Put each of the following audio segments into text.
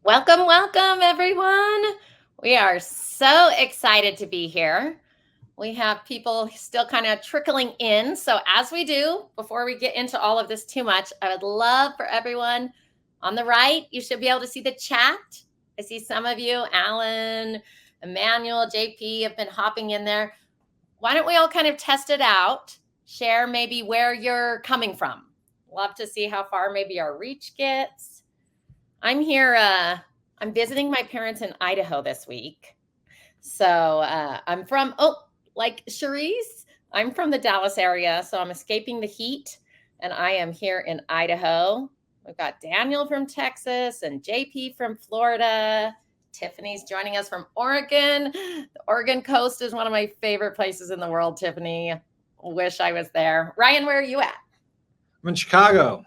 Welcome, welcome, everyone. We are so excited to be here. We have people still kind of trickling in. So, as we do, before we get into all of this too much, I would love for everyone on the right, you should be able to see the chat. I see some of you, Alan, Emmanuel, JP, have been hopping in there. Why don't we all kind of test it out? Share maybe where you're coming from. Love to see how far maybe our reach gets. I'm here. I'm visiting my parents in Idaho this week. So I'm from, like Cherise, I'm from the Dallas area. So I'm escaping the heat and I am here in Idaho. We've got Daniel from Texas and JP from Florida. Tiffany's joining us from Oregon. The Oregon coast is one of my favorite places in the world, Tiffany. Wish I was there. Ryan, where are you at? I'm in Chicago.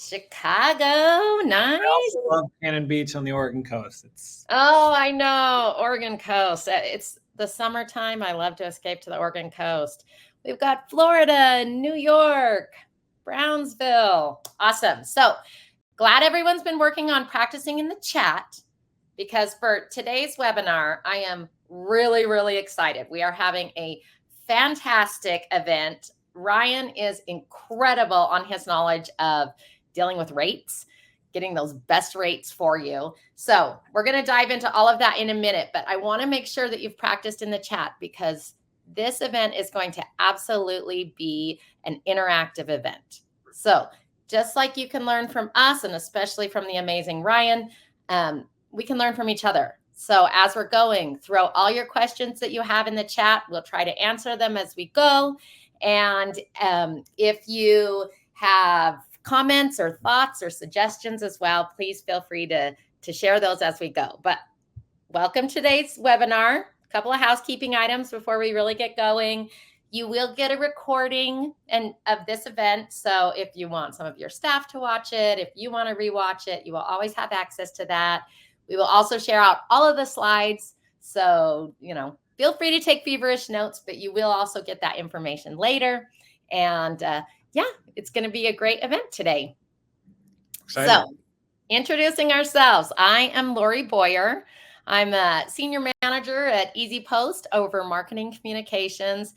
Chicago, nice. I also love Cannon Beach on the Oregon coast. Oh, I know. Oregon coast. It's the summertime. I love to escape to the Oregon coast. We've got Florida, New York, Brownsville. Awesome. So glad everyone's been working on practicing in the chat because for today's webinar, I am really, really excited. We are having a fantastic event. Ryan is incredible on his knowledge of dealing with rates, getting those best rates for you. So we're going to dive into all of that in a minute, but I want to make sure that you've practiced in the chat because this event is going to absolutely be an interactive event. So just like you can learn from us and especially from the amazing Ryan, we can learn from each other. So as we're going, throw all your questions that you have in the chat. We'll try to answer them as we go. And if you have comments or thoughts or suggestions as well, please feel free to share those as we go. But welcome to today's webinar. A couple of housekeeping items before we really get going. You will get a recording of this event. So if you want some of your staff to watch it, if you want to rewatch it, you will always have access to that. We will also share out all of the slides. So, feel free to take feverish notes, but you will also get that information later. And it's going to be a great event today. Excited. So, introducing ourselves, I am Lori Boyer. I'm a senior manager at EasyPost over marketing communications.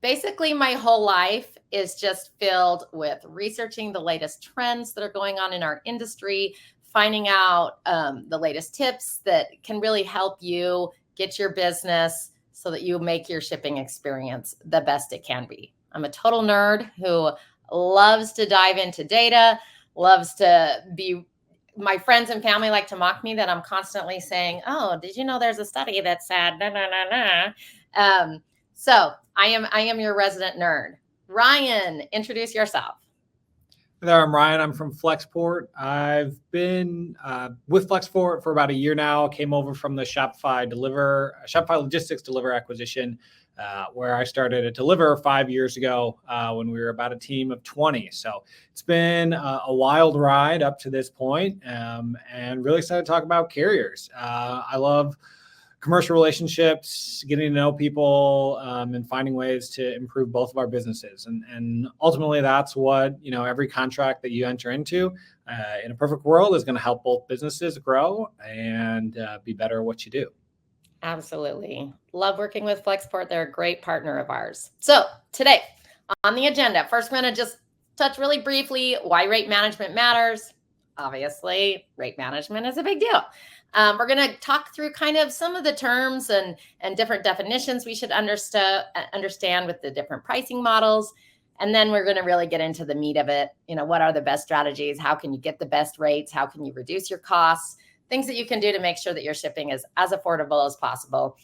Basically, my whole life is just filled with researching the latest trends that are going on in our industry, finding out the latest tips that can really help you get your business so that you make your shipping experience the best it can be. I'm a total nerd who loves to dive into data, loves to be, my friends and family like to mock me that I'm constantly saying, oh, did you know there's a study that said, so I am your resident nerd. Ryan, introduce yourself. There, I'm Ryan. I'm from Flexport. I've been with Flexport for about a year now. Came over from the Shopify Logistics Deliver acquisition, where I started at Deliver 5 years ago when we were about a team of 20. So it's been a wild ride up to this point, and really excited to talk about carriers. I love commercial relationships, getting to know people, and finding ways to improve both of our businesses. And ultimately, that's what, every contract that you enter into in a perfect world is going to help both businesses grow and be better at what you do. Absolutely. Love working with Flexport. They're a great partner of ours. So today on the agenda, first, we're going to just touch really briefly why rate management matters. Obviously, rate management is a big deal. We're going to talk through kind of some of the terms and different definitions we should understand with the different pricing models. And then we're going to really get into the meat of it. What are the best strategies? How can you get the best rates? How can you reduce your costs? Things that you can do to make sure that your shipping is as affordable as possible.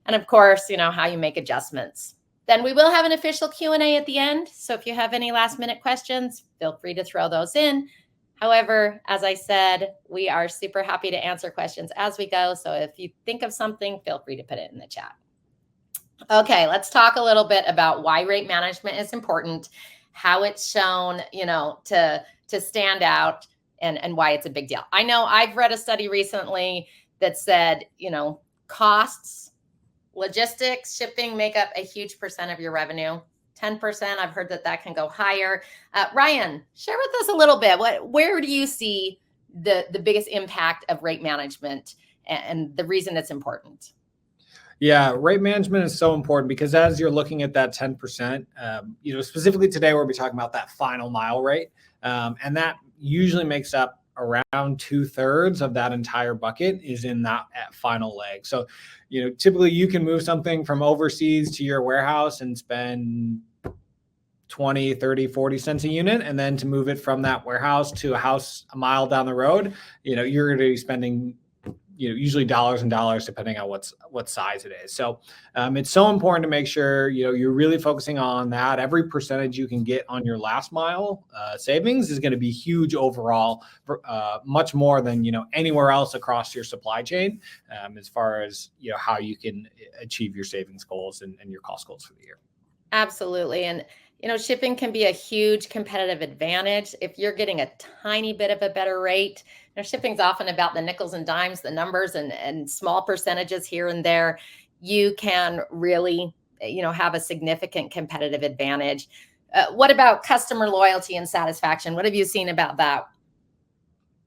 And of course, how you make adjustments. Then we will have an official Q&A at the end. So if you have any last minute questions, feel free to throw those in. However, as I said, we are super happy to answer questions as we go. So if you think of something, feel free to put it in the chat. Okay, let's talk a little bit about why rate management is important, how it's shown, to stand out, and why it's a big deal. I know I've read a study recently that said, costs, logistics, shipping make up a huge percent of your revenue. 10%. I've heard that can go higher. Ryan, share with us a little bit. Where do you see the biggest impact of rate management and the reason it's important? Yeah, rate management is so important because as you're looking at that 10%, specifically today, we'll be talking about that final mile rate. And that usually makes up around 2/3 of that entire bucket is in that final leg. So, typically you can move something from overseas to your warehouse and spend 20, 30, 40 cents a unit. And then to move it from that warehouse to a house a mile down the road, you're going to be spending usually dollars and dollars depending on what size it is. So it's so important to make sure you're really focusing on that. Every percentage you can get on your last mile savings is going to be huge overall, much more than anywhere else across your supply chain, as far as how you can achieve your savings goals and your cost goals for the year. Absolutely. And shipping can be a huge competitive advantage if you're getting a tiny bit of a better rate. Shipping's often about the nickels and dimes, the numbers and small percentages here and there. You can really, have a significant competitive advantage. What about customer loyalty and satisfaction? What have you seen about that?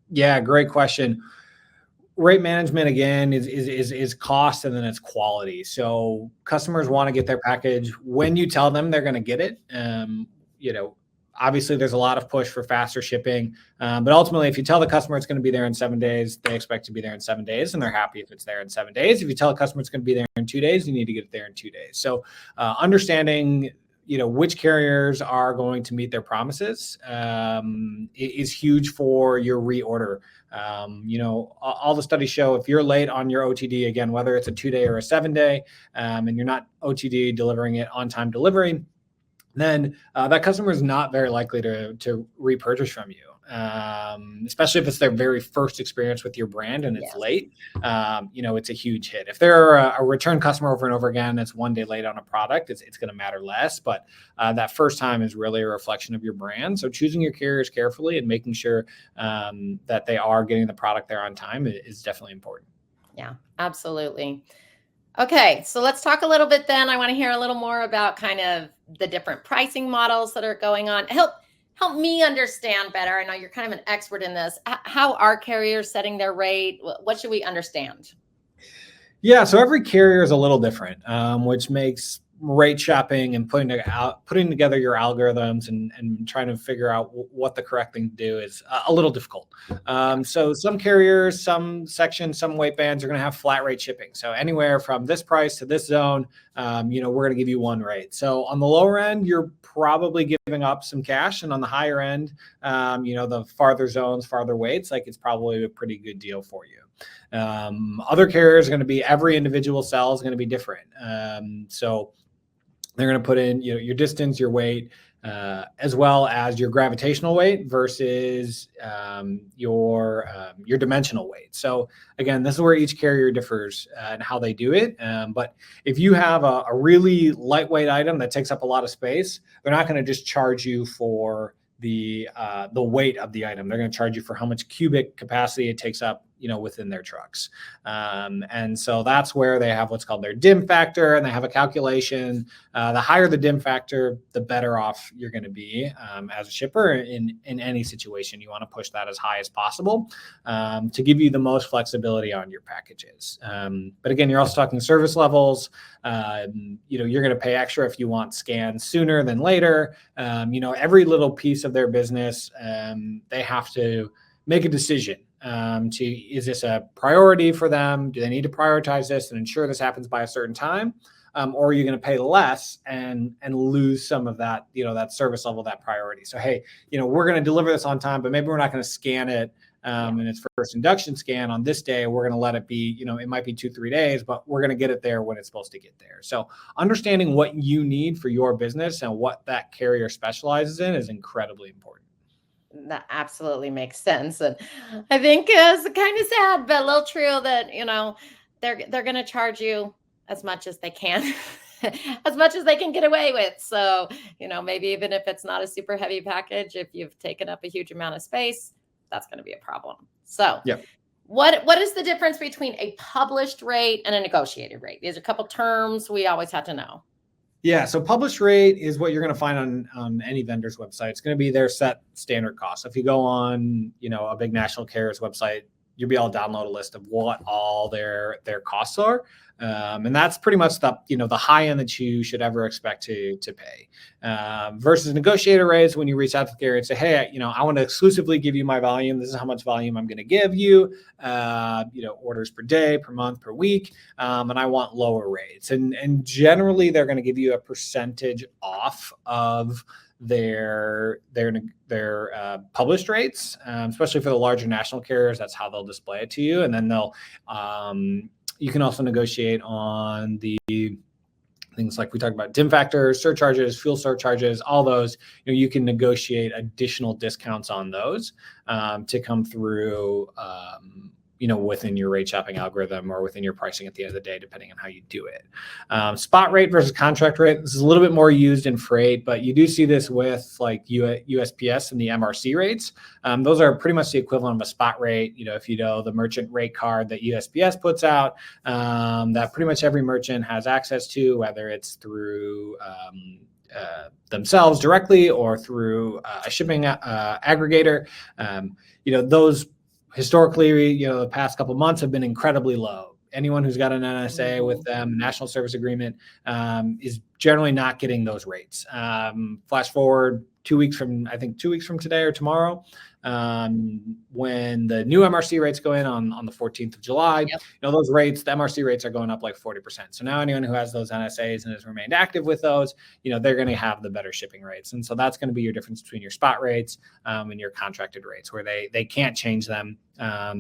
Yeah, great question. Rate management again is cost and then it's quality. So customers want to get their package when you tell them they're going to get it. Obviously there's a lot of push for faster shipping, but ultimately if you tell the customer it's going to be there in 7 days, they expect to be there in 7 days, and they're happy if it's there in 7 days. If you tell a customer it's going to be there in 2 days, you need to get it there in 2 days. So understanding which carriers are going to meet their promises is huge for your reorder. All the studies show if you're late on your OTD, again, whether it's a 2-day or a 7-day, and you're not OTD delivering it on time delivery, then that customer is not very likely to repurchase from you. Especially if it's their very first experience with your brand and it's late, it's a huge hit. If they're a return customer over and over again, it's 1 day late on a product, it's going to matter less. But that first time is really a reflection of your brand. So choosing your carriers carefully and making sure that they are getting the product there on time is definitely important. Yeah, absolutely. Okay, so let's talk a little bit then. I want to hear a little more about kind of the different pricing models that are going on. Help me understand better. I know you're kind of an expert in this. How are carriers setting their rate? What should we understand? Yeah, so every carrier is a little different, which makes rate shopping and putting together your algorithms and trying to figure out what the correct thing to do is a little difficult. So some carriers, some sections, some weight bands are going to have flat rate shipping. So anywhere from this price to this zone, we're going to give you one rate. So on the lower end, you're probably giving up some cash, and on the higher end, the farther zones, farther weights, like it's probably a pretty good deal for you. Other carriers are going to be every individual cell is going to be different. So they're going to put in your distance, your weight, as well as your gravitational weight versus your dimensional weight. So again, this is where each carrier differs and how they do it. But if you have a really lightweight item that takes up a lot of space, they're not going to just charge you for the weight of the item. They're going to charge you for how much cubic capacity it takes up, within their trucks. And so that's where they have what's called their dim factor, and they have a calculation. The higher the dim factor, the better off you're going to be as a shipper in any situation. You want to push that as high as possible to give you the most flexibility on your packages. But again, you're also talking service levels. You're going to pay extra if you want scans sooner than later. Every little piece of their business, they have to make a decision. Is this a priority for them? Do they need to prioritize this and ensure this happens by a certain time? Or are you going to pay less and lose some of that, that service level, that priority? So, hey, we're going to deliver this on time, but maybe we're not going to scan it in its first induction scan on this day. We're going to let it be, it might be 2-3 days, but we're going to get it there when it's supposed to get there. So understanding what you need for your business and what that carrier specializes in is incredibly important. That absolutely makes sense. And I think it's kind of sad, but a little true that, they're going to charge you as much as they can, as much as they can get away with. So, maybe even if it's not a super heavy package, if you've taken up a huge amount of space, that's going to be a problem. So Yep. What is the difference between a published rate and a negotiated rate? These are a couple terms we always have to know. Yeah, so published rate is what you're going to find on any vendor's website. It's going to be their set standard cost. So if you go on, a big national carrier's website, you'll be able to download a list of what all their costs are, and that's pretty much the high end that you should ever expect to pay. Versus negotiator rates, when you reach out to the carrier and say, hey, I want to exclusively give you my volume. This is how much volume I'm going to give you. Orders per day, per month, per week, and I want lower rates. And generally, they're going to give you a percentage off of their published rates, especially for the larger national carriers. That's how they'll display it to you, and then you can also negotiate on the things like we talked about, dim factors, surcharges, fuel surcharges, all those. You can negotiate additional discounts on those to come through. Within your rate shopping algorithm or within your pricing at the end of the day, depending on how you do it. Spot rate versus contract rate. This is a little bit more used in freight, but you do see this with like USPS and the MRC rates. Those are pretty much the equivalent of a spot rate. If you know the merchant rate card that USPS puts out, that pretty much every merchant has access to, whether it's through themselves directly or through a shipping aggregator. Those historically, the past couple of months have been incredibly low. Anyone who's got an NSA with them, National Service Agreement, is generally not getting those rates. Flash forward 2 weeks from today or tomorrow, when the new MRC rates go in on the 14th of July, those rates, the MRC rates are going up like 40%. So now anyone who has those NSAs and has remained active with those, they're going to have the better shipping rates. And so that's going to be your difference between your spot rates and your contracted rates, where they can't change them.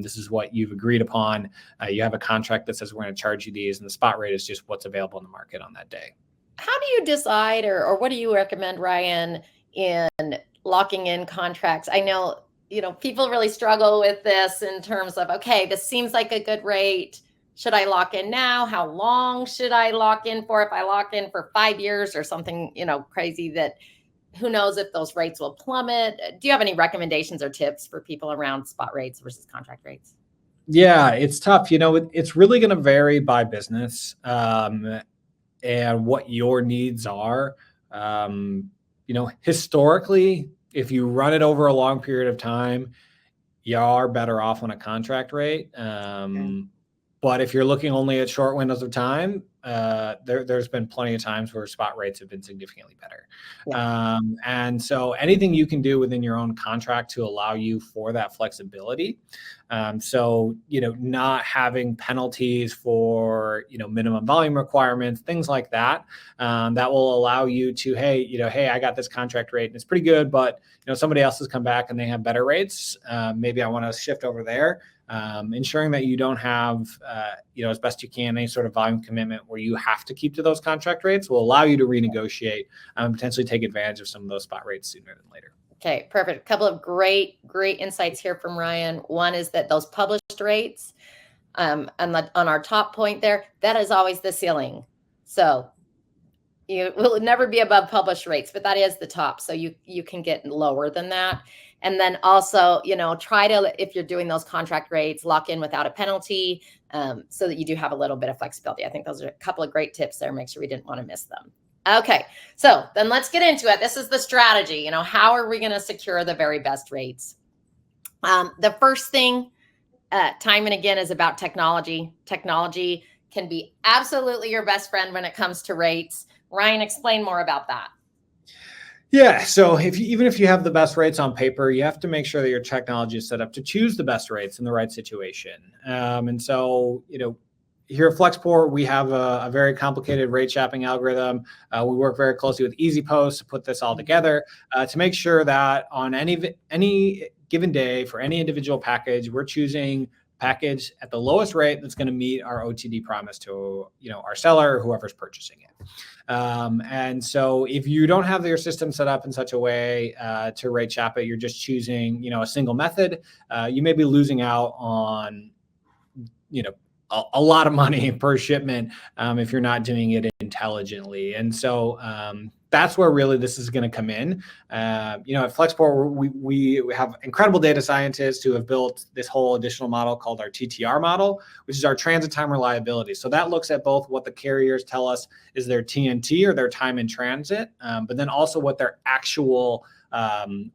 This is what you've agreed upon. You have a contract that says we're going to charge you these, and the spot rate is just what's available in the market on that day. How do you decide, or what do you recommend, Ryan, in locking in contracts? I know, people really struggle with this in terms of, okay, this seems like a good rate. Should I lock in now? How long should I lock in for? If I lock in for 5 years or something, crazy, that who knows if those rates will plummet? Do you have any recommendations or tips for people around spot rates versus contract rates? Yeah, it's tough. It's really going to vary by business and what your needs are. Historically, if you run it over a long period of time, you are better off on a contract rate. But if you're looking only at short windows of time, there's been plenty of times where spot rates have been significantly better. And so anything you can do within your own contract to allow you for that flexibility. Not having penalties for, minimum volume requirements, things like that, that will allow you to, hey, I got this contract rate and it's pretty good, but, somebody else has come back and they have better rates. Maybe I want to shift over there. Ensuring that you don't have, as best you can, any sort of volume commitment where you have to keep to those contract rates will allow you to renegotiate and potentially take advantage of some of those spot rates sooner than later. Okay, perfect. A couple of great insights here from Ryan. One is that those published rates, on our top point there, that is always the ceiling. So you will never be above published rates, but that is the top. So you can get lower than that. And then also, try to, if you're doing those contract rates, lock in without a penalty, so that you do have a little bit of flexibility. I think those are a couple of great tips there. Make sure we didn't want to miss them. Okay, so then let's get into it. This is the strategy. How are we going to secure the very best rates? The first thing, time and again, is about technology. Technology can be absolutely your best friend when it comes to rates. Ryan, explain more about that. Yeah. So even if you have the best rates on paper, you have to make sure that your technology is set up to choose the best rates in the right situation. And so, here at Flexport, we have a very complicated rate shopping algorithm. We work very closely with EasyPost to put this all together to make sure that on any given day for any individual package, we're choosing package at the lowest rate that's going to meet our OTD promise to our seller or whoever's purchasing it. And so if you don't have your system set up in such a way to rate shop it, you're just choosing a single method, you may be losing out on a lot of money per shipment if you're not doing it intelligently. And so that's where really this is going to come in. At Flexport, we have incredible data scientists who have built this whole additional model called our TTR model, which is our transit time reliability. So that looks at both what the carriers tell us is their TNT or their time in transit, but then also what their actual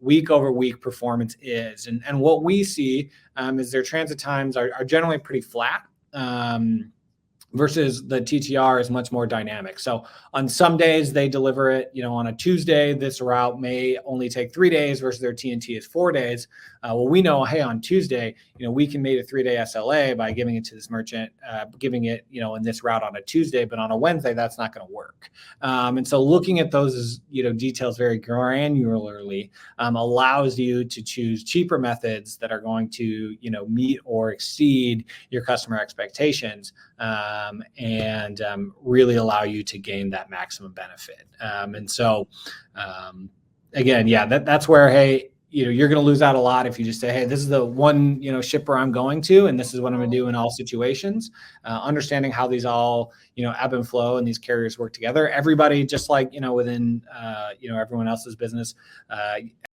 week over week performance is. And what we see is their transit times are generally pretty flat. Versus the TTR is much more dynamic. So on some days they deliver it, on a Tuesday, this route may only take 3 days versus their TNT is 4 days. Well, we know, hey, on Tuesday, we can make a 3-day SLA by giving it to this merchant, giving it, in this route on a Tuesday, but on a Wednesday, that's not going to work. And so looking at those, details very granularly allows you to choose cheaper methods that are going to, meet or exceed your customer expectations. And really allow you to gain that maximum benefit. And so, again, that's where, hey, you're going to lose out a lot if you just say, hey, this is the one, shipper I'm going to, and this is what I'm going to do in all situations. Understanding how these all, ebb and flow and these carriers work together. Everybody, just like, within, everyone else's business,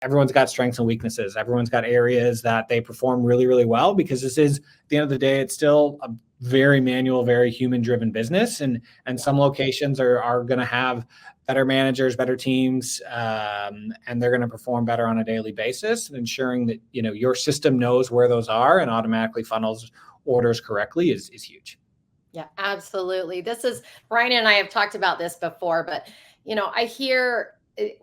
everyone's got strengths and weaknesses. Everyone's got areas that they perform really, really well, because this is, at the end of the day, it's still a very manual, very human-driven business, and some locations are going to have better managers, better teams, and they're going to perform better on a daily basis. And ensuring that your system knows where those are and automatically funnels orders correctly is huge. Yeah, absolutely. This is, Ryan and I have talked about this before, but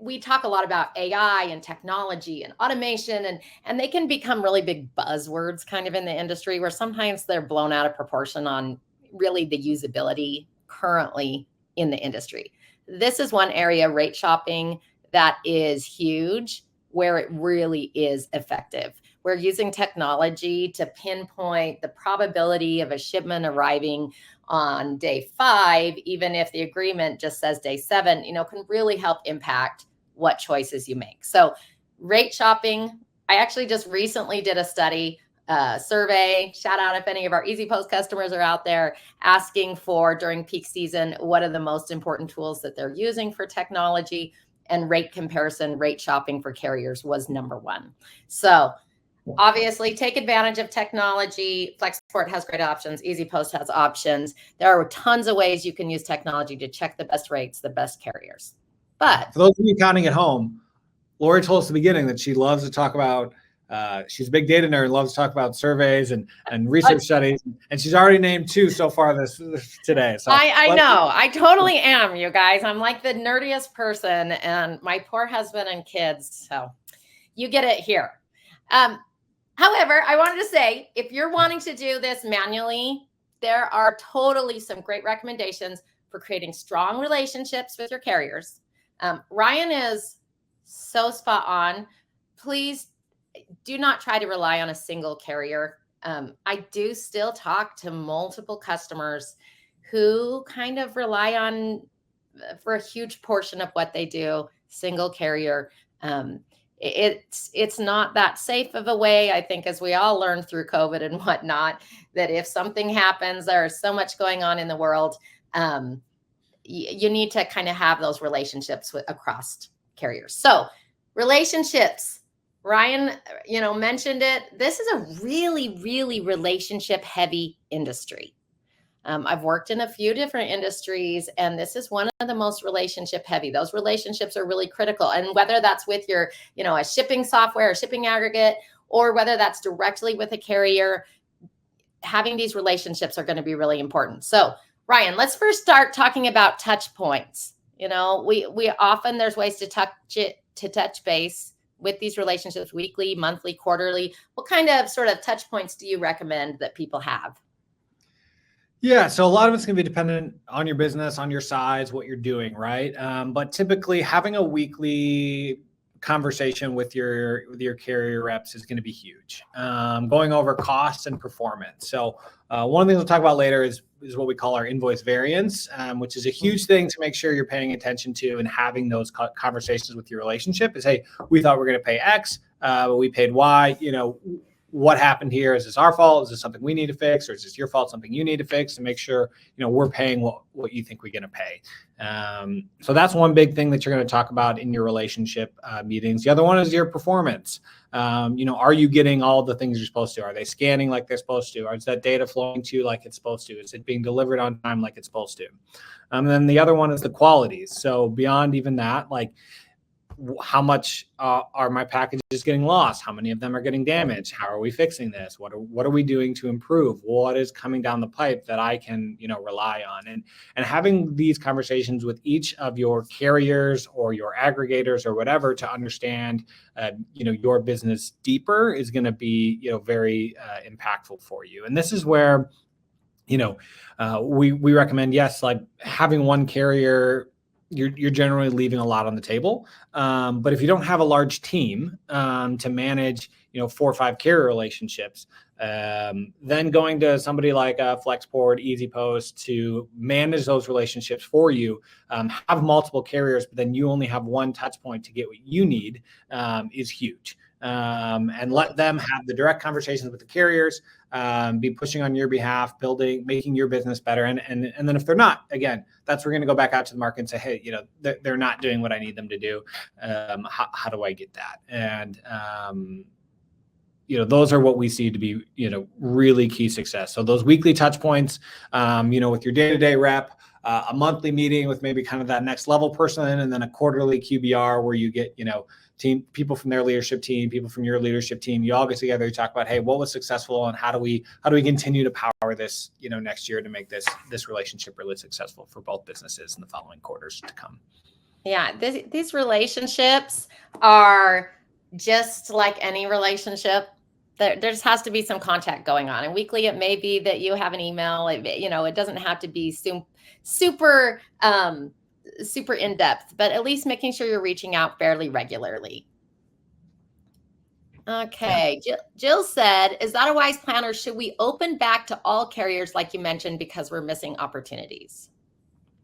we talk a lot about AI and technology and automation, and they can become really big buzzwords kind of in the industry, where sometimes they're blown out of proportion on really the usability currently in the industry. This is one area, rate shopping, that is huge, where it really is effective. We're using technology to pinpoint the probability of a shipment arriving on day 5, even if the agreement just says day 7, can really help impact what choices you make. So rate shopping, I actually just recently did a study, survey, shout out if any of our EasyPost customers are out there, asking for, during peak season, what are the most important tools that they're using for technology, and rate comparison, rate shopping for carriers was number 1. So obviously, take advantage of technology. Flexport has great options. EasyPost has options. There are tons of ways you can use technology to check the best rates, the best carriers. But for those of you counting at home, Lori told us at the beginning that she loves to talk about, she's a big data nerd and loves to talk about surveys and research studies. And she's already named 2 so far this today. So I know. I totally am, you guys. I'm like the nerdiest person, and my poor husband and kids. So you get it here. However, I wanted to say, if you're wanting to do this manually, there are totally some great recommendations for creating strong relationships with your carriers. Ryan is so spot on. Please do not try to rely on a single carrier. I do still talk to multiple customers who kind of rely on, for a huge portion of what they do, single carrier. It's not that safe of a way. I think, as we all learned through COVID and whatnot, that if something happens, there's so much going on in the world. You need to kind of have those relationships across carriers. So relationships, Ryan, mentioned it. This is a really, really relationship heavy industry. I've worked in a few different industries, and this is one of the most relationship heavy. Those relationships are really critical. And whether that's with your, a shipping software, a shipping aggregate, or whether that's directly with a carrier, having these relationships are going to be really important. So Ryan, let's first start talking about touch points. We often, there's ways to touch base with these relationships weekly, monthly, quarterly. What kind of sort of touch points do you recommend that people have? Yeah, so a lot of it's going to be dependent on your business, on your size, what you're doing, right? But typically, having a weekly conversation with your carrier reps is going to be huge. Going over costs and performance. So one of the things we'll talk about later is what we call our invoice variance, which is a huge thing to make sure you're paying attention to and having those conversations with your relationship. Is, hey, we thought we were going to pay X, but we paid Y. what happened here? Is this our fault? Is this something we need to fix? Or is this your fault, something you need to fix, to make sure, we're paying what you think we're going to pay. So that's one big thing that you're going to talk about in your relationship meetings. The other one is your performance. Are you getting all the things you're supposed to? Are they scanning like they're supposed to? Or is that data flowing to you like it's supposed to? Is it being delivered on time like it's supposed to? And then the other one is the qualities. So beyond even that, like, how much are my packages getting lost? How many of them are getting damaged? How are we fixing this? What are we doing to improve? What is coming down the pipe that I can, rely on? And having these conversations with each of your carriers or your aggregators or whatever to understand, your business deeper is going to be, very impactful for you. And this is where, we recommend, yes, like having one carrier. You're generally leaving a lot on the table. But if you don't have a large team to manage, 4 or 5 carrier relationships, then going to somebody like Flexport, EasyPost to manage those relationships for you, have multiple carriers, but then you only have one touch point to get what you need is huge. And let them have the direct conversations with the carriers, be pushing on your behalf, making your business better. And then if they're not, again, that's where we're going to go back out to the market and say, hey, they're not doing what I need them to do. How do I get that? And, those are what we see to be, really key success. So those weekly touch points, with your day-to-day rep, a monthly meeting with maybe kind of that next level person, and then a quarterly QBR where you get, people from their leadership team, people from your leadership team, you all get together, you talk about, hey, what was successful and how do we continue to power this, next year to make this relationship really successful for both businesses in the following quarters to come. Yeah, these relationships are just like any relationship. There just has to be some contact going on. And weekly, it may be that you have an email. It doesn't have to be super in depth, but at least making sure you're reaching out fairly regularly. Okay. Jill said, is that a wise plan, or should we open back to all carriers like you mentioned because we're missing opportunities?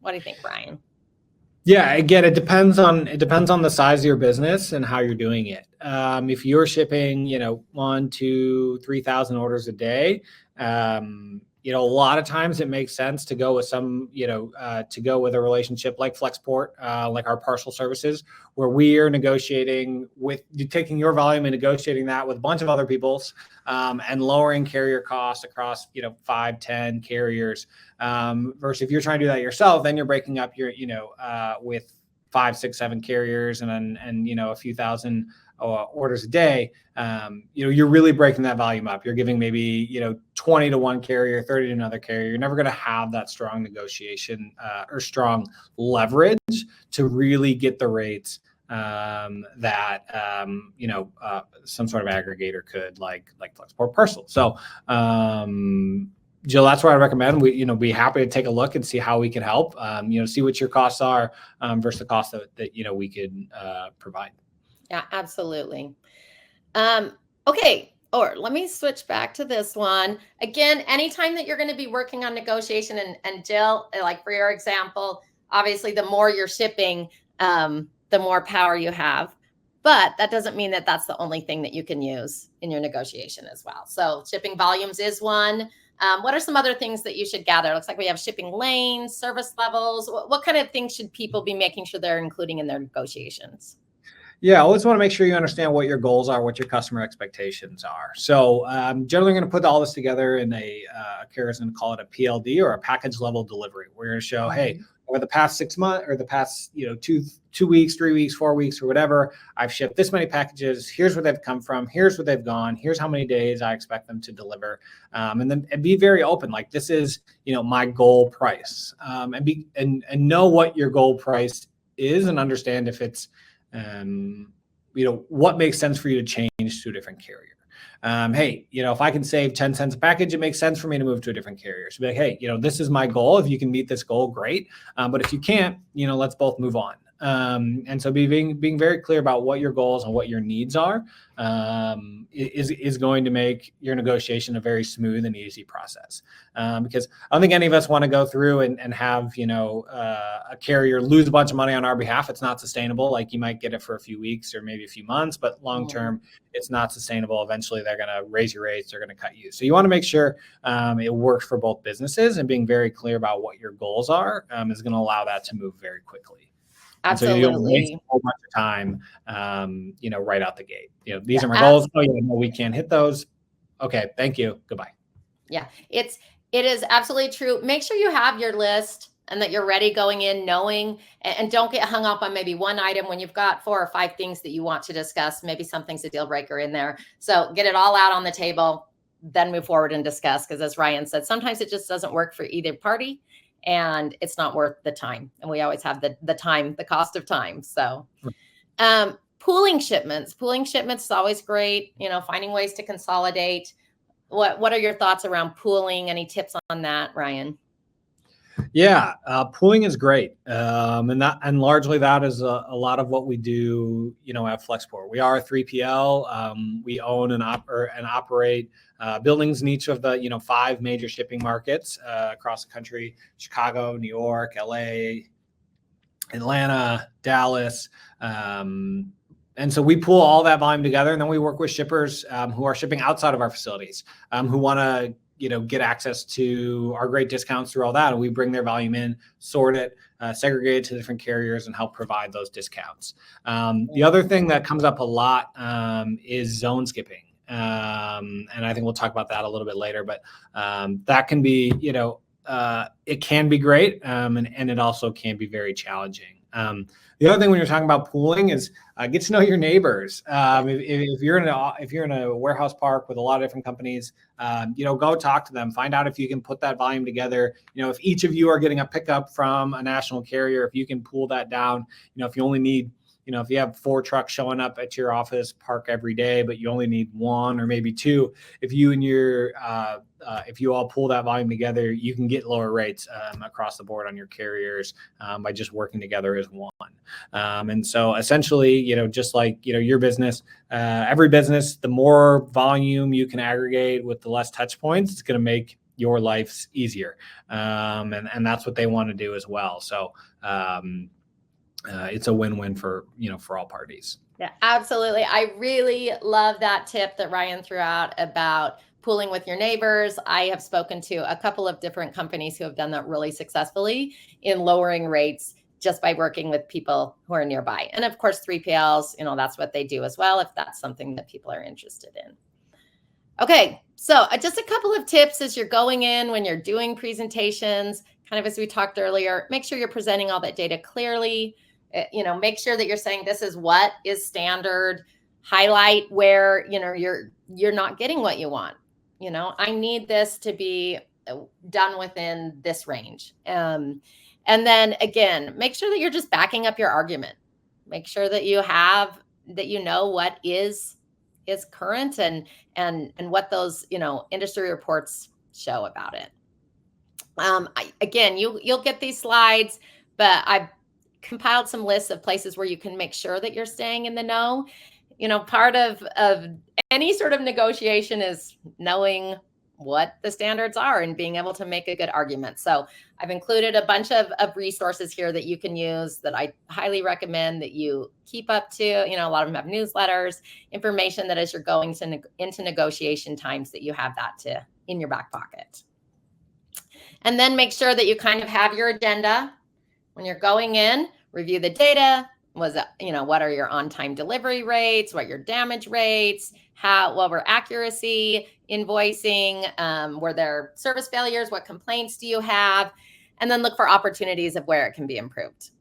What do you think, Brian? Yeah, again, it depends on the size of your business and how you're doing it. If you're shipping, 1, 2, 3,000 orders a day, a lot of times it makes sense to go with a relationship like Flexport, like our parcel services, where we are negotiating with you, taking your volume and negotiating that with a bunch of other people's, and lowering carrier costs across, 5, 10 carriers. Versus if you're trying to do that yourself, then you're breaking up your, with 5, 6, 7 carriers and a few thousand orders a day. You're really breaking that volume up. You're giving maybe 20 to one carrier, 30 to another carrier. You're never going to have that strong negotiation or strong leverage to really get the rates that some sort of aggregator could, like Flexport Parcel. So Jill, that's where I recommend we be happy to take a look and see how we can help. See what your costs are versus the cost that we could provide. Yeah, absolutely. Okay. Or let me switch back to this one. Again, anytime that you're going to be working on negotiation, and Jill, like for your example, obviously the more you're shipping, the more power you have. But that doesn't mean that that's the only thing that you can use in your negotiation as well. So shipping volumes is one. What are some other things that you should gather? It looks like we have shipping lanes, service levels. What kind of things should people be making sure they're including in their negotiations? Yeah, I always want to make sure you understand what your goals are, what your customer expectations are. So generally going to put all this together in a carrier's going to call it a PLD, or a package level delivery. We're going to show, hey, over the past 6 months or the past 2 weeks, 3 weeks, 4 weeks, or whatever, I've shipped this many packages. Here's where they've come from. Here's where they've gone. Here's how many days I expect them to deliver. And be very open. Like, this is my goal price. And know what your goal price is, and understand if it's what makes sense for you to change to a different carrier. Hey, if I can save 10 cents a package, it makes sense for me to move to a different carrier. So be like, hey, this is my goal. If you can meet this goal, great. But if you can't, let's both move on. And so being very clear about what your goals and what your needs are is going to make your negotiation a very smooth and easy process. Because I don't think any of us want to go through and have, a carrier lose a bunch of money on our behalf. It's not sustainable. Like, you might get it for a few weeks or maybe a few months, but long-term, it's not sustainable. Eventually they're going to raise your rates. They're going to cut you. So you want to make sure it works for both businesses, and being very clear about what your goals are is going to allow that to move very quickly. Absolutely. So you don't waste a whole bunch of time, right out the gate. These are my goals. Oh, yeah, no, we can't hit those. Okay, thank you. Goodbye. Yeah, it is absolutely true. Make sure you have your list and that you're ready going in, knowing, and don't get hung up on maybe one item when you've got 4 or 5 things that you want to discuss. Maybe something's a deal breaker in there. So get it all out on the table, then move forward and discuss. Because as Ryan said, sometimes it just doesn't work for either party, and it's not worth the time. And we always have the cost of time. So pooling shipments is always great. Finding ways to consolidate. What are your thoughts around pooling? Any tips on that, Ryan? Yeah, pooling is great, and largely that is a lot of what we do. At Flexport, we are a 3PL. We own and operate buildings in each of the 5 major shipping markets across the country: Chicago, New York, LA, Atlanta, Dallas. And so we pool all that volume together, and then we work with shippers who are shipping outside of our facilities, who want to get access to our great discounts through all that. And we bring their volume in, sort it, segregate it to different carriers, and help provide those discounts. The other thing that comes up a lot is zone skipping. And I think we'll talk about that a little bit later, but that can be, it can be great. And it also can be very challenging. The other thing when you're talking about pooling is get to know your neighbors. If you're in a warehouse park with a lot of different companies, go talk to them. Find out if you can put that volume together. If each of you are getting a pickup from a national carrier, if you can pool that down. If you only need, if you have 4 trucks showing up at your office park every day, but you only need 1 or maybe 2, if you all pull that volume together, you can get lower rates across the board on your carriers by just working together as one. And so essentially, just like, your business, every business, the more volume you can aggregate with the less touch points, it's going to make your life easier. And that's what they want to do as well. So it's a win-win for all parties. Yeah, absolutely. I really love that tip that Ryan threw out about pooling with your neighbors. I have spoken to a couple of different companies who have done that really successfully in lowering rates just by working with people who are nearby. And of course, 3PLs, that's what they do as well, if that's something that people are interested in. Okay, so just a couple of tips as you're going in when you're doing presentations, kind of as we talked earlier. Make sure you're presenting all that data clearly. Make sure that you're saying this is what is standard. Highlight where you're not getting what you want. I need this to be done within this range. And then again, make sure that you're just backing up your argument. Make sure that you know what is current and what those industry reports show about it. You'll get these slides, but I've compiled some lists of places where you can make sure that you're staying in the know. Part of any sort of negotiation is knowing what the standards are and being able to make a good argument. So I've included a bunch of resources here that you can use that I highly recommend that you keep up to. A lot of them have newsletters, information that as you're going into negotiation times that you have that in your back pocket. And then make sure that you kind of have your agenda when you're going in. Review the data. What are your on-time delivery rates? What are your damage rates? What were accuracy, invoicing? Were there service failures? What complaints do you have? And then look for opportunities of where it can be improved.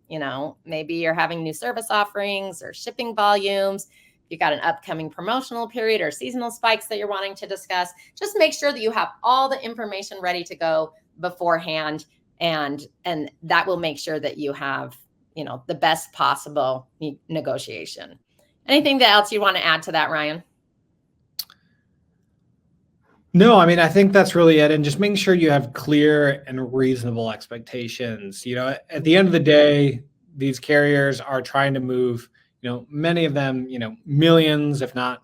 Maybe you're having new service offerings or shipping volumes. You've got an upcoming promotional period or seasonal spikes that you're wanting to discuss. Just make sure that you have all the information ready to go beforehand, and that will make sure that you have the best possible negotiation. Anything else you want to add to that, Ryan? No, I think that's really it. And just making sure you have clear and reasonable expectations. At the end of the day, these carriers are trying to move, many of them, millions, if not,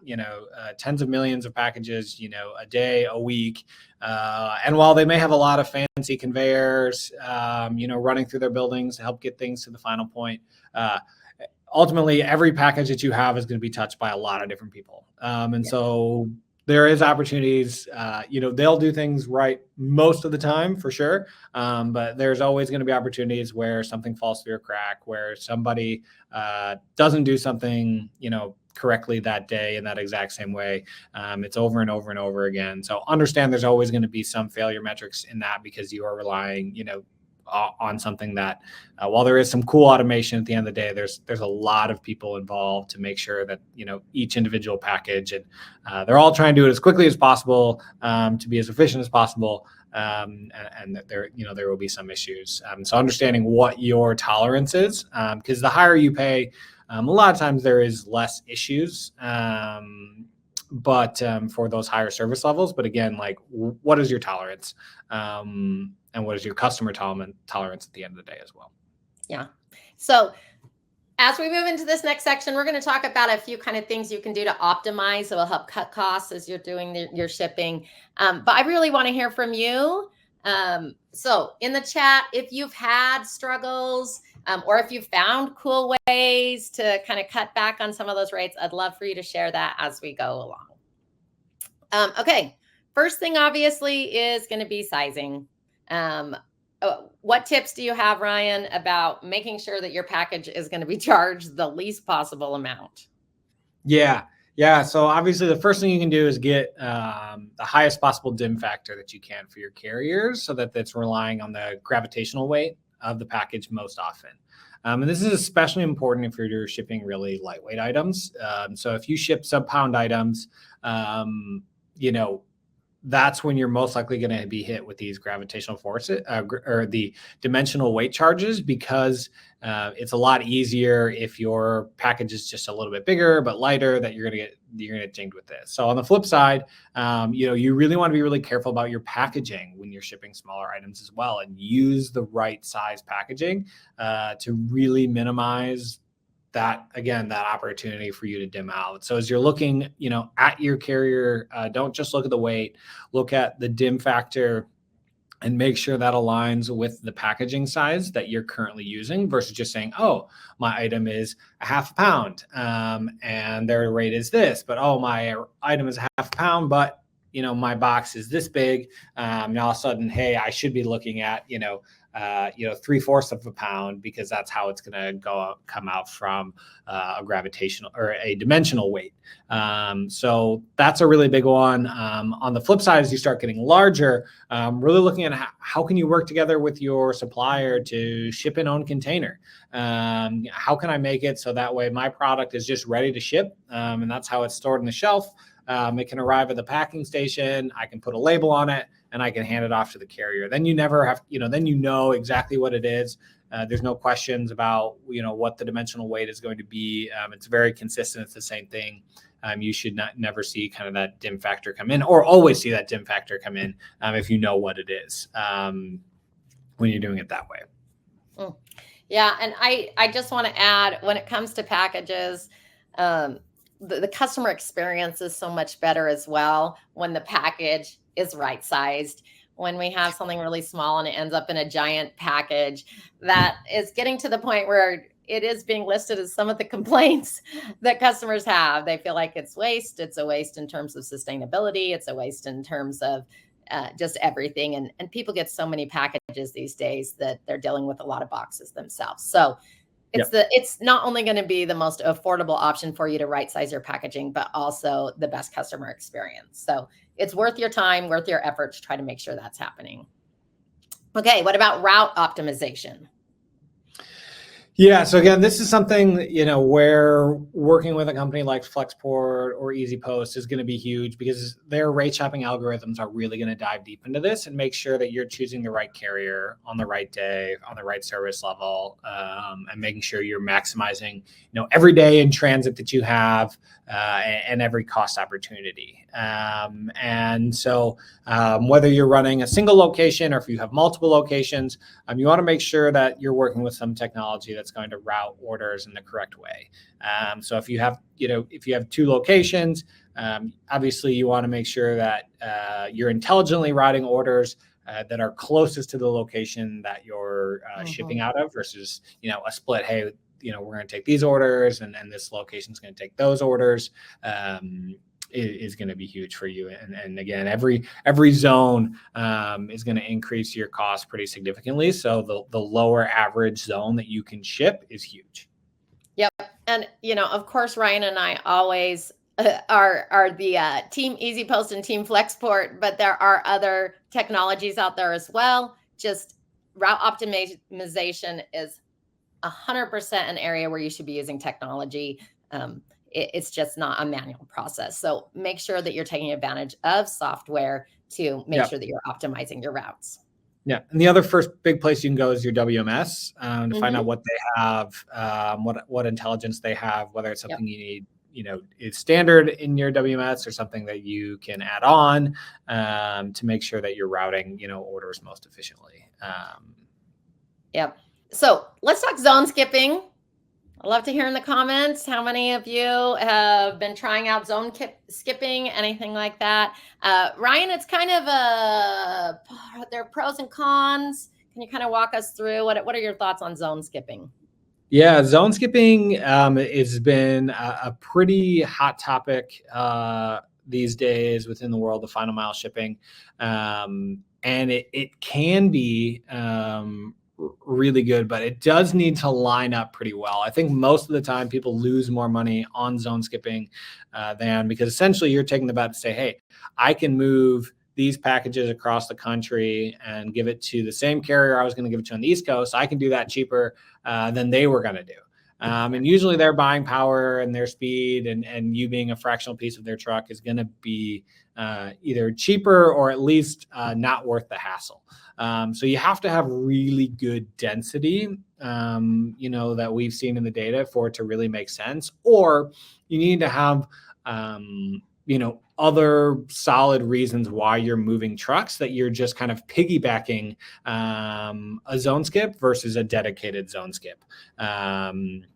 tens of millions of packages, a day, a week. And while they may have a lot of fancy conveyors, running through their buildings to help get things to the final point, ultimately every package that you have is going to be touched by a lot of different people. So there is opportunities, they'll do things right most of the time for sure. But there's always going to be opportunities where something falls through a crack, where somebody doesn't do something, correctly that day in that exact same way. It's over and over and over again. So understand there's always going to be some failure metrics in that, because you are relying, on something that, while there is some cool automation at the end of the day, there's a lot of people involved to make sure that, each individual package, and they're all trying to do it as quickly as possible, to be as efficient as possible. And that there will be some issues. So understanding what your tolerance is, because the higher you pay, a lot of times there is less issues, but for those higher service levels. But again, like, what is your tolerance? And what is your customer tolerance at the end of the day as well? Yeah. So as we move into this next section, we're going to talk about a few kind of things you can do to optimize that will help cut costs as you're doing your shipping. But I really want to hear from you. So in the chat, if you've had struggles, or if you've found cool ways to kind of cut back on some of those rates, I'd love for you to share that as we go along. Okay. First thing obviously is going to be sizing. What tips do you have, Ryan, about making sure that your package is going to be charged the least possible amount? Yeah. So obviously the first thing you can do is get the highest possible dim factor that you can for your carriers, so that it's relying on the gravitational weight of the package most often. And this is especially important if you're shipping really lightweight items. So if you ship sub-pound items, that's when you're most likely going to be hit with these gravitational forces, or the dimensional weight charges, because it's a lot easier if your package is just a little bit bigger but lighter, that you're going to get dinged with this. So on the flip side, you really want to be really careful about your packaging when you're shipping smaller items as well, and use the right size packaging to really minimize that opportunity for you to dim out. So as you're looking, at your carrier, don't just look at the weight, look at the dim factor, and make sure that aligns with the packaging size that you're currently using, versus just saying, oh, my item is a half a pound, and their rate is this, but my item is a half a pound, but my box is this big. And all of a sudden, hey, I should be looking at, 3/4 of a pound, because that's how it's going to come out from a gravitational or a dimensional weight. So that's a really big one. On the flip side, as you start getting larger, really looking at how can you work together with your supplier to ship in own container? How can I make it so that way my product is just ready to ship? And that's how it's stored on the shelf. It can arrive at the packing station. I can put a label on it, and I can hand it off to the carrier. Then you never have, then you know exactly what it is. There's no questions about, what the dimensional weight is going to be. It's very consistent. It's the same thing. You should never see kind of that dim factor come in, or always see that dim factor come in if you know what it is when you're doing it that way. Yeah. And I just want to add, when it comes to packages, the customer experience is so much better as well when the package is right sized. When we have something really small and it ends up in a giant package, that is getting to the point where it is being listed as some of the complaints that customers have. They feel like it's waste. It's a waste in terms of sustainability. It's a waste in terms of just everything. And people get so many packages these days that they're dealing with a lot of boxes themselves. So it's not only going to be the most affordable option for you to right size your packaging, but also the best customer experience. So it's worth your time, worth your effort to try to make sure that's happening. Okay. What about route optimization? Yeah. So again, this is something, where working with a company like Flexport or EasyPost is going to be huge, because their rate shopping algorithms are really going to dive deep into this and make sure that you're choosing the right carrier on the right day, on the right service level, and making sure you're maximizing, every day in transit that you have, and every cost opportunity. And so whether you're running a single location or if you have multiple locations, you want to make sure that you're working with some technology that's going to route orders in the correct way. So if you have, if you have two locations, obviously you want to make sure that you're intelligently routing orders that are closest to the location that you're shipping out of versus, a split. Hey, we're going to take these orders and this location is going to take those orders. Is going to be huge for you. And again, every zone is going to increase your cost pretty significantly. So the lower average zone that you can ship is huge. Yep. And, of course, Ryan and I always are the Team EasyPost and Team Flexport, but there are other technologies out there as well. Just route optimization is 100% an area where you should be using technology. It's just not a manual process. So make sure that you're taking advantage of software to make sure that you're optimizing your routes. Yeah. And the other first big place you can go is your WMS to find out what they have, what intelligence they have, whether it's something you need, is standard in your WMS or something that you can add on to make sure that you're routing, orders most efficiently. Yep. So let's talk zone skipping. I'd love to hear in the comments how many of you have been trying out zone skipping, anything like that. Ryan, it's kind of there are pros and cons. Can you kind of walk us through what are your thoughts on zone skipping? Yeah, zone skipping has been a pretty hot topic these days within the world of final mile shipping. And it can be really good, but it does need to line up pretty well. I think most of the time people lose more money on zone skipping because essentially you're taking the bet to say, hey, I can move these packages across the country and give it to the same carrier I was going to give it to on the East Coast. I can do that cheaper than they were going to do. And usually their buying power and their speed and you being a fractional piece of their truck is going to be either cheaper or at least not worth the hassle. So you have to have really good density, that we've seen in the data for it to really make sense, or you need to have, other solid reasons why you're moving trucks that you're just kind of piggybacking a zone skip versus a dedicated zone skip. And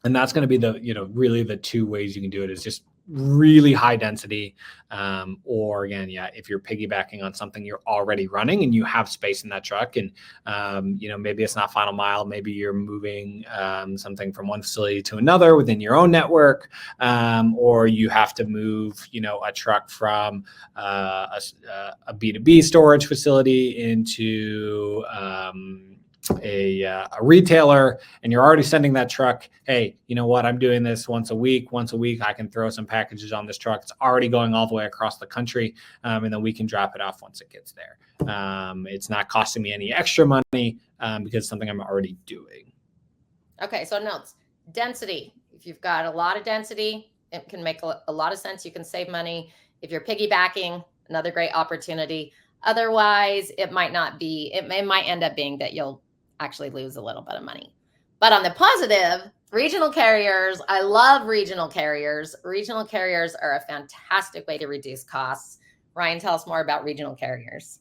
that's going to be really the two ways you can do it is just really high density, or again, if you're piggybacking on something you're already running and you have space in that truck and, maybe it's not final mile, maybe you're moving something from one facility to another within your own network, or you have to move, a truck from a B2B storage facility into a retailer, and you're already sending that truck, hey, you know what, I'm doing this once a week I can throw some packages on this truck. It's already going all the way across the country, and then we can drop it off once it gets there. It's not costing me any extra money because it's something I'm already doing. Okay, so notes. Density. If you've got a lot of density, it can make a lot of sense. You can save money. If you're piggybacking, another great opportunity. Otherwise, it might not be. It might end up being that you'll actually lose a little bit of money. But on the positive, regional carriers, I love regional carriers. Regional carriers are a fantastic way to reduce costs. Ryan, tell us more about regional carriers.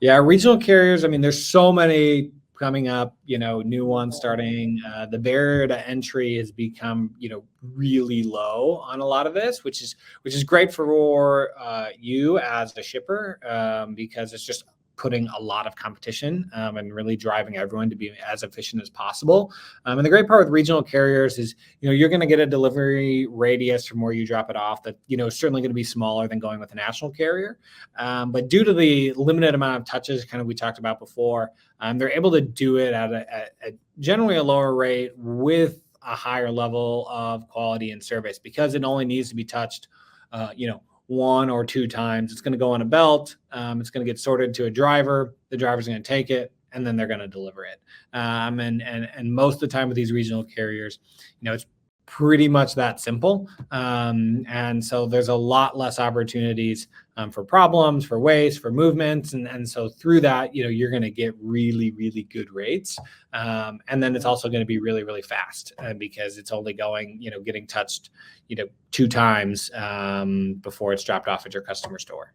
Yeah, regional carriers, there's so many coming up, new ones starting. The barrier to entry has become, really low on a lot of this, which is great for you as a shipper because it's just putting a lot of competition and really driving everyone to be as efficient as possible. And the great part with regional carriers is, you're going to get a delivery radius from where you drop it off that, is certainly going to be smaller than going with a national carrier. But due to the limited amount of touches, kind of we talked about before, they're able to do it at a generally a lower rate with a higher level of quality and service because it only needs to be touched, one or two times. It's going to go on a belt. It's going to get sorted to a driver. The driver's going to take it, and then they're going to deliver it. And most of the time with these regional carriers, it's pretty much that simple. And so there's a lot less opportunities for problems, for waste, for movements. And so through that, you're going to get really, really good rates. And then it's also going to be really, really fast because it's only going, getting touched, 2 times before it's dropped off at your customer store.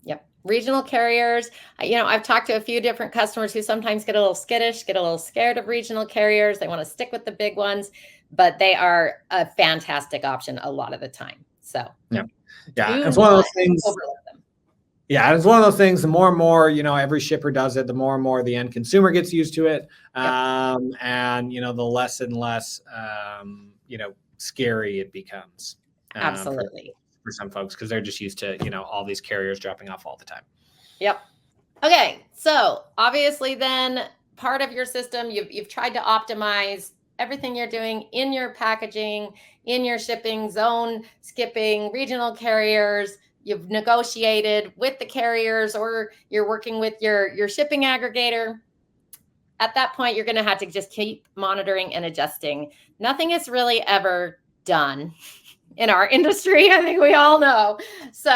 Yep. Regional carriers. I've talked to a few different customers who sometimes get a little skittish, get a little scared of regional carriers. They want to stick with the big ones, but they are a fantastic option a lot of the time. So yeah, it's one of those things. Yeah, it's one of those things. The more and more, every shipper does it, the more and more the end consumer gets used to it, and the less and less, scary it becomes. Absolutely. For some folks, because they're just used to, all these carriers dropping off all the time. Yep. Okay. So obviously then part of your system, you've tried to optimize everything you're doing in your packaging, in your shipping, zone skipping, regional carriers. You've negotiated with the carriers, or you're working with your shipping aggregator. At that point, you're going to have to just keep monitoring and adjusting. Nothing is really ever done in our industry, I think we all know. So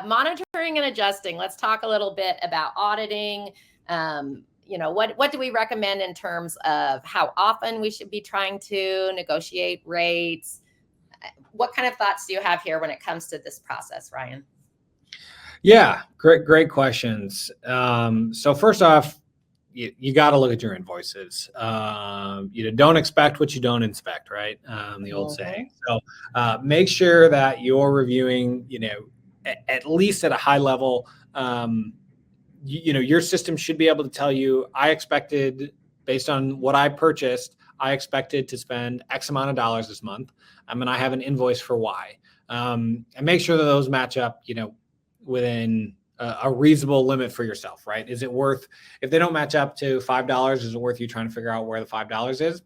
monitoring and adjusting. Let's talk a little bit about auditing. What do we recommend in terms of how often we should be trying to negotiate rates? What kind of thoughts do you have here when it comes to this process, Ryan? Yeah, great questions. So first off, you got to look at your invoices. Don't expect what you don't inspect, right? The old saying. So make sure that you're reviewing, at least at a high level. Your system should be able to tell you, I expected, based on what I purchased, I expected to spend X amount of dollars this month. And I have an invoice for Y. And make sure that those match up, within a reasonable limit for yourself, right? Is it worth, if they don't match up to $5, is it worth you trying to figure out where the $5 is?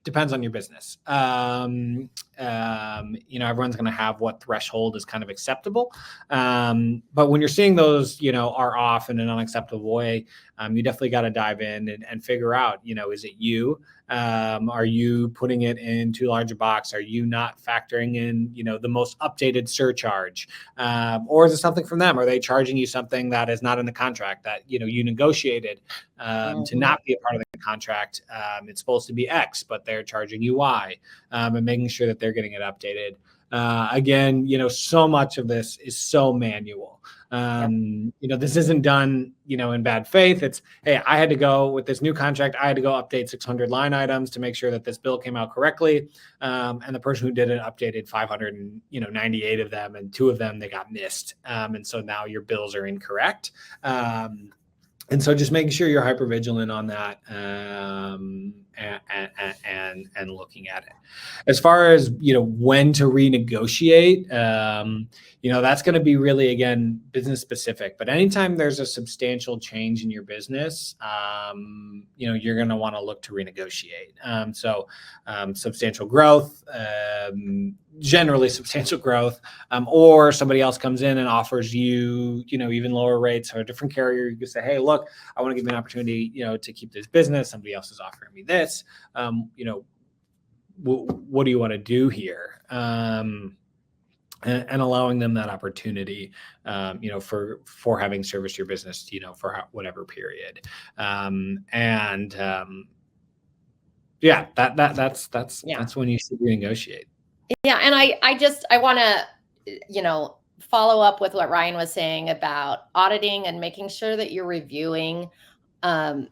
Depends on your business. Everyone's going to have what threshold is kind of acceptable. But when you're seeing those, are off in an unacceptable way, you definitely got to dive in and figure out, is it you? Are you putting it in too large a box? Are you not factoring in, the most updated surcharge? Or is it something from them? Are they charging you something that is not in the contract that, you negotiated to not be a part of the contract? It's supposed to be X, but they're charging you Y, and making sure that they're getting it updated. Again, so much of this is so manual. This isn't done, in bad faith. It's, hey, I had to go with this new contract. I had to go update 600 line items to make sure that this bill came out correctly. And the person who did it updated 598 of them, and 2 of them, they got missed. And so now your bills are incorrect. And so just making sure you're hyper vigilant on that, and looking at it. As far as, when to renegotiate, that's going to be really, again, business specific. But anytime there's a substantial change in your business, you're going to want to look to renegotiate. Substantial growth, generally substantial growth, or somebody else comes in and offers you, even lower rates, or a different carrier. You can say, hey, look, I want to give you an opportunity, to keep this business. Somebody else is offering me this. What do you want to do here? And allowing them that opportunity, for having serviced your business, for whatever period. That's when you should renegotiate. Yeah. And I want to, follow up with what Ryan was saying about auditing and making sure that you're reviewing. I'm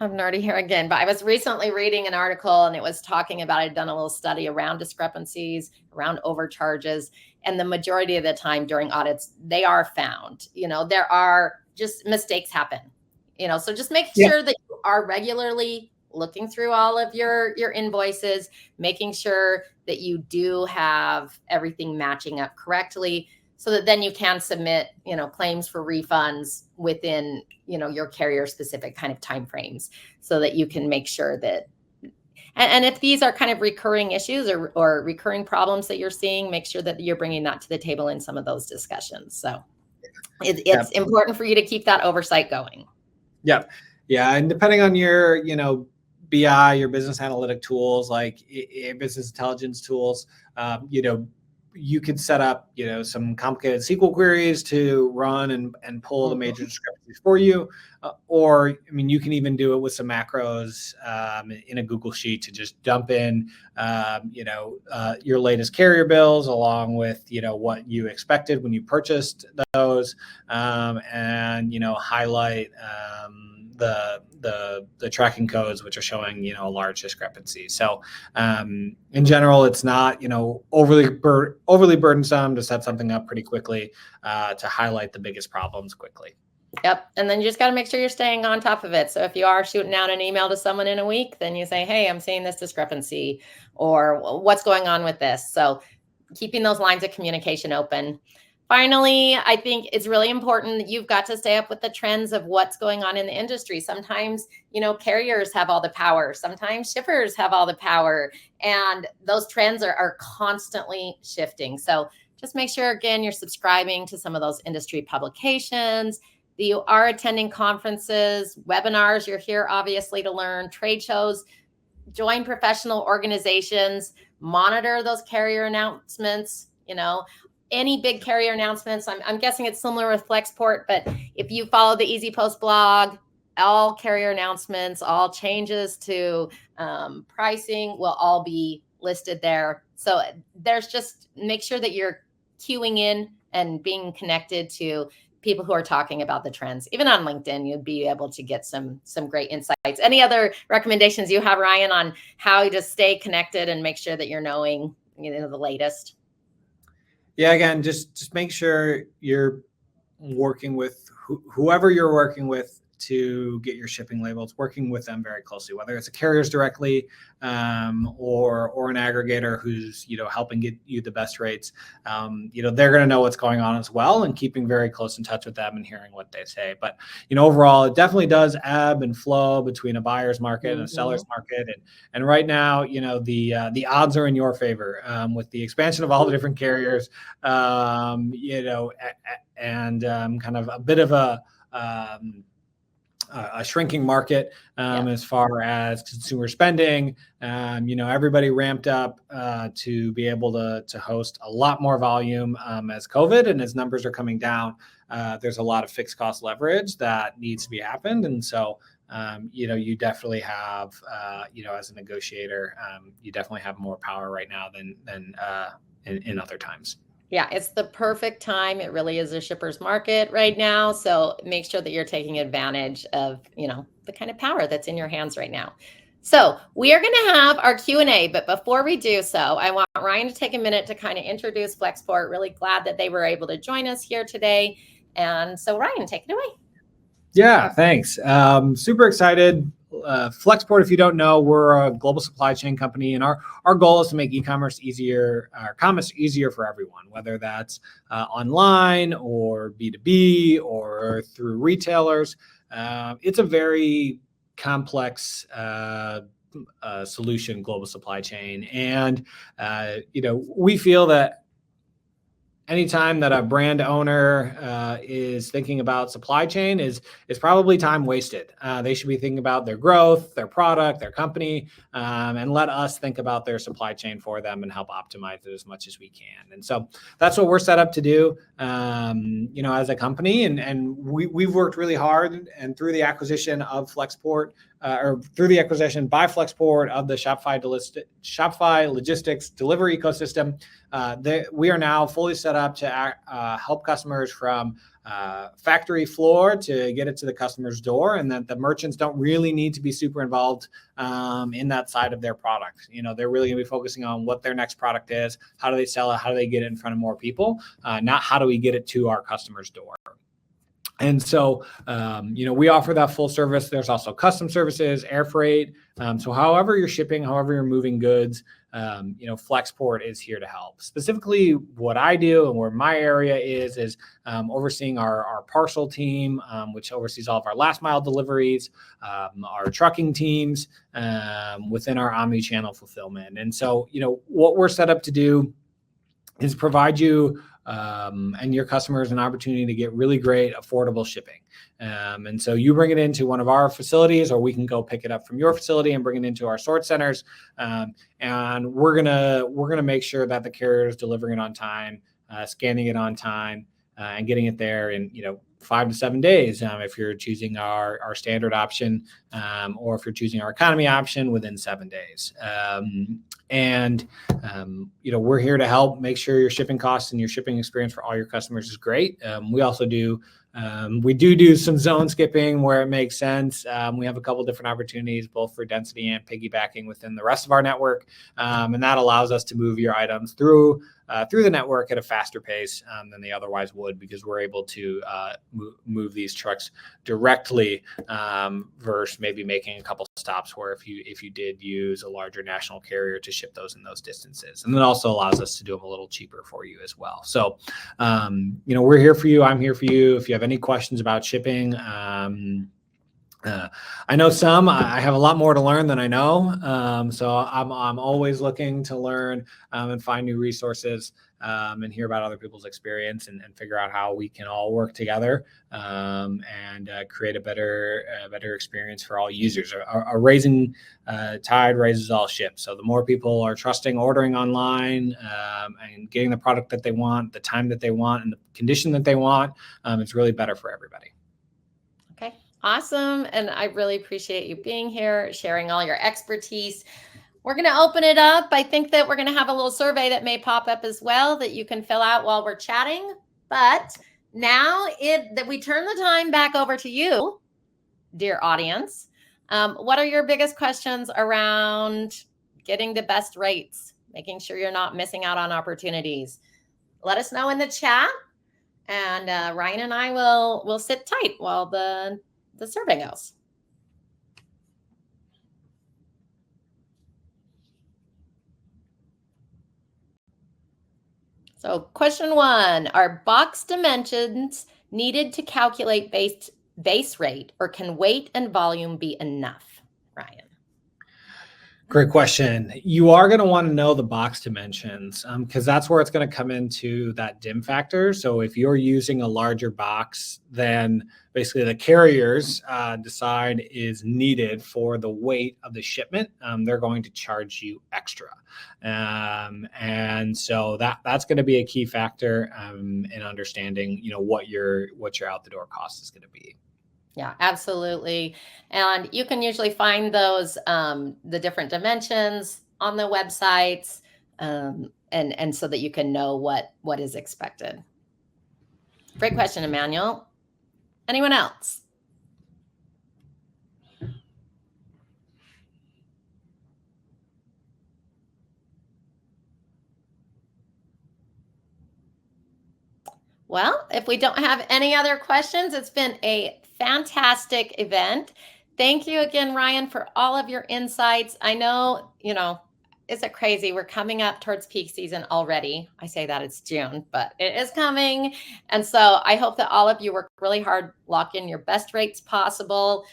nerdy here again, but I was recently reading an article, and it was talking about, I'd done a little study around discrepancies, around overcharges, and the majority of the time during audits, they are found. There are just mistakes happen, so just make sure that you are regularly looking through all of your invoices, making sure that you do have everything matching up correctly, so that then you can submit, claims for refunds within, your carrier specific kind of timeframes, so that you can make sure that, and if these are kind of recurring issues or recurring problems that you're seeing, make sure that you're bringing that to the table in some of those discussions. So it's important for you to keep that oversight going. Yeah. And depending on your, BI, your business analytic tools, like business intelligence tools, you could set up, some complicated SQL queries to run and pull the major discrepancies for you. Or, you can even do it with some macros in a Google Sheet to just dump in, your latest carrier bills along with, what you expected when you purchased those, and, highlight the tracking codes, which are showing, a large discrepancy. So in general, it's not, overly burdensome to set something up pretty quickly to highlight the biggest problems quickly. Yep. And then you just got to make sure you're staying on top of it. So if you are shooting out an email to someone in a week, then you say, hey, I'm seeing this discrepancy, or what's going on with this? So keeping those lines of communication open. Finally, I think it's really important that you've got to stay up with the trends of what's going on in the industry. Sometimes, carriers have all the power. Sometimes shippers have all the power. And those trends are constantly shifting. So just make sure, again, you're subscribing to some of those industry publications, that you are attending conferences, webinars. You're here, obviously, to learn, trade shows, join professional organizations, monitor those carrier announcements, any big carrier announcements. I'm guessing it's similar with Flexport, but if you follow the EasyPost blog, all carrier announcements, all changes to pricing will all be listed there. So there's just make sure that you're queuing in and being connected to people who are talking about the trends. Even on LinkedIn, you'd be able to get some great insights. Any other recommendations you have, Ryan, on how you just stay connected and make sure that you're knowing, the latest? Yeah, again, just make sure you're working with whoever you're working with to get your shipping labels, working with them very closely, whether it's a carriers directly or an aggregator who's, helping get you the best rates. They're going to know what's going on as well, and keeping very close in touch with them and hearing what they say. But, overall, it definitely does ebb and flow between a buyer's market and a seller's market. And right now, the odds are in your favor with the expansion of all the different carriers, and kind of a bit of a shrinking market as far as consumer spending. Everybody ramped up to be able to host a lot more volume as COVID, and as numbers are coming down, there's a lot of fixed cost leverage that needs to be happened. And so, you definitely have, as a negotiator, you definitely have more power right now than in other times. Yeah, it's the perfect time. It really is a shipper's market right now. So make sure that you're taking advantage of, the kind of power that's in your hands right now. So we are going to have our Q&A, but before we do so, I want Ryan to take a minute to kind of introduce Flexport. Really glad that they were able to join us here today. And so Ryan, take it away. Yeah, thanks. Super excited. Flexport, if you don't know, we're a global supply chain company, and our goal is to make e-commerce easier, commerce easier for everyone, whether that's online or B2B or through retailers. It's a very complex solution, global supply chain, and we feel that anytime that a brand owner is thinking about supply chain is probably time wasted. They should be thinking about their growth, their product, their company, and let us think about their supply chain for them and help optimize it as much as we can. And so that's what we're set up to do, as a company. And we've worked really hard, and through the acquisition of Flexport, or through the acquisition by Flexport of the Shopify logistics delivery ecosystem, we are now fully set up to help customers from factory floor to get it to the customer's door, and that the merchants don't really need to be super involved in that side of their product. They're really going to be focusing on what their next product is, how do they sell it, how do they get it in front of more people, not how do we get it to our customer's door. And so, we offer that full service. There's also custom services, air freight. So however you're shipping, however you're moving goods, Flexport is here to help. Specifically, what I do and where my area is overseeing our parcel team, which oversees all of our last mile deliveries, our trucking teams within our omni-channel fulfillment. And so, what we're set up to do is provide you and your customers an opportunity to get really great, affordable shipping. And so you bring it into one of our facilities, or we can go pick it up from your facility and bring it into our sort centers. And we're gonna make sure that the carrier is delivering it on time, scanning it on time, and getting it there in 5 to 7 days, if you're choosing our standard option, or if you're choosing our economy option, within 7 days. We're here to help make sure your shipping costs and your shipping experience for all your customers is great. We also do some zone skipping where it makes sense. We have a couple different opportunities, both for density and piggybacking within the rest of our network, and that allows us to move your items through the network at a faster pace than they otherwise would, because we're able to move these trucks directly, versus maybe making a couple stops where if you did use a larger national carrier to ship those in those distances. And it also allows us to do them a little cheaper for you as well. So, we're here for you. I'm here for you. If you have any questions about shipping, I know some. I have a lot more to learn than I know, so I'm always looking to learn and find new resources, and hear about other people's experience, and figure out how we can all work together, and create a better experience for all users. A raising tide raises all ships. So the more people are trusting ordering online, and getting the product that they want, the time that they want, and the condition that they want, it's really better for everybody. Okay. Awesome. And I really appreciate you being here, sharing all your expertise. We're going to open it up. I think that we're going to have a little survey that may pop up as well that you can fill out while we're chatting. But now that we turn the time back over to you, dear audience, what are your biggest questions around getting the best rates, making sure you're not missing out on opportunities? Let us know in the chat, and Ryan and I will sit tight while the survey goes. So question 1, are box dimensions needed to calculate base rate, or can weight and volume be enough, Ryan? Great question. You are going to want to know the box dimensions, because that's where it's going to come into that dim factor. So if you're using a larger box than basically the carriers decide is needed for the weight of the shipment, they're going to charge you extra. And so that's going to be a key factor in understanding, what your out the door cost is going to be. Yeah, absolutely. And you can usually find those, the different dimensions on the websites, and so that you can know what is expected. Great question, Emmanuel. Anyone else? Well, if we don't have any other questions, it's been a fantastic event. Thank you again, Ryan, for all of your insights. I know, is it crazy? We're coming up towards peak season already. I say that it's June, but it is coming. And so I hope that all of you work really hard, lock in your best rates possible.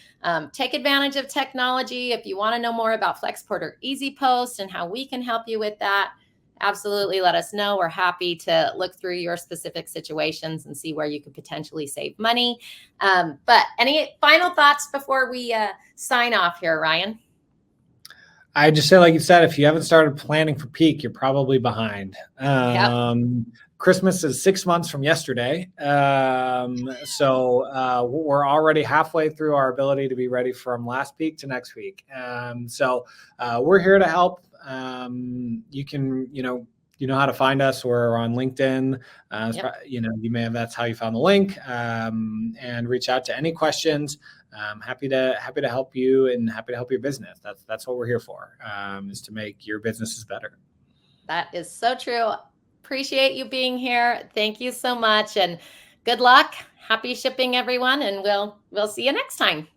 Take advantage of technology. If you want to know more about Flexport or EasyPost and how we can help you with that, absolutely let us know. We're happy to look through your specific situations and see where you could potentially save money. But any final thoughts before we sign off here, Ryan? I just say, like you said, if you haven't started planning for peak, you're probably behind. Christmas is 6 months from yesterday. So we're already halfway through our ability to be ready from last peak to next week. So we're here to help. You can, you know how to find us. We're on LinkedIn. You may have, that's how you found the link, and reach out to any questions. Happy to help you and happy to help your business. That's what we're here for, is to make your businesses better. That is so true. Appreciate you being here. Thank you so much, and good luck. Happy shipping, everyone, and we'll see you next time.